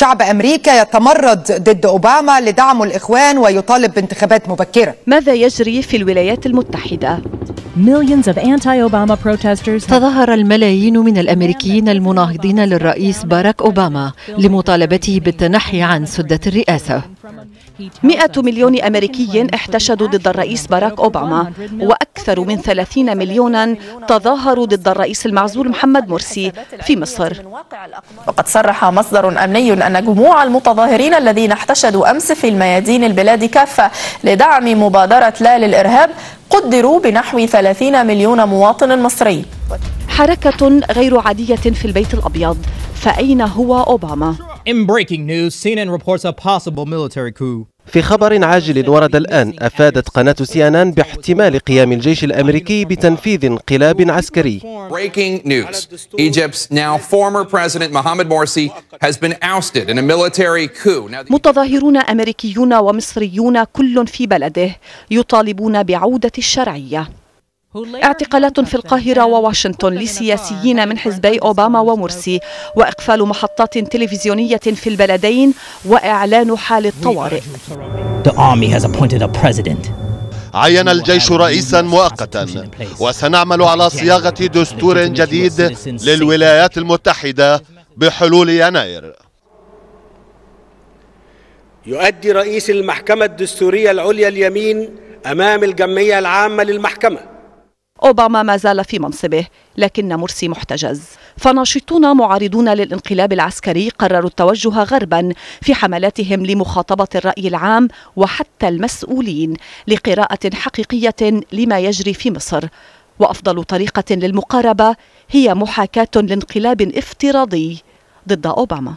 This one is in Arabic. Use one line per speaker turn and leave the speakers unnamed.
شعب أمريكا يتمرد ضد أوباما لدعمه الإخوان ويطالب بانتخابات مبكرة.
ماذا يجري في الولايات المتحدة؟
تظاهر الملايين من الأمريكيين المناهضين للرئيس باراك أوباما لمطالبته بالتنحي عن سدة الرئاسة.
100 مليون أمريكي احتشدوا ضد الرئيس باراك أوباما، وأكثر من 30 مليونا تظاهروا ضد الرئيس المعزول محمد مرسي في مصر.
وقد صرح مصدر أمني أن جموع المتظاهرين الذين احتشدوا أمس في الميادين البلاد كافة لدعم مبادرة لا للإرهاب قدروا بنحو 30 مليون مواطن مصري.
حركة غير عادية في البيت الأبيض، فأين هو أوباما؟
In breaking news, CNN reports a possible military coup.
في خبر عاجل ورد الآن، أفادت قناة CNN باحتمال قيام الجيش الأمريكي بتنفيذ انقلاب عسكري.
Breaking news. Egypt's now former president Mohamed Morsi has been ousted in a military coup.
متظاهرون أمريكيون ومصريون كل في بلده يطالبون بعودة الشرعية. اعتقالات في القاهرة وواشنطن لسياسيين من حزبي أوباما ومرسي، وإقفال محطات تلفزيونية في البلدين، وإعلان حالة طوارئ.
عين الجيش رئيسا مؤقتا، وسنعمل على صياغة دستور جديد للولايات المتحدة بحلول يناير.
يؤدي رئيس المحكمة الدستورية العليا اليمين أمام الجمعية العامة للمحكمة.
أوباما ما زال في منصبه، لكن مرسي محتجز. فناشطون معارضون للانقلاب العسكري قرروا التوجه غربا في حملاتهم لمخاطبة الرأي العام وحتى المسؤولين لقراءة حقيقية لما يجري في مصر. وأفضل طريقة للمقاربة هي محاكاة لانقلاب افتراضي ضد أوباما.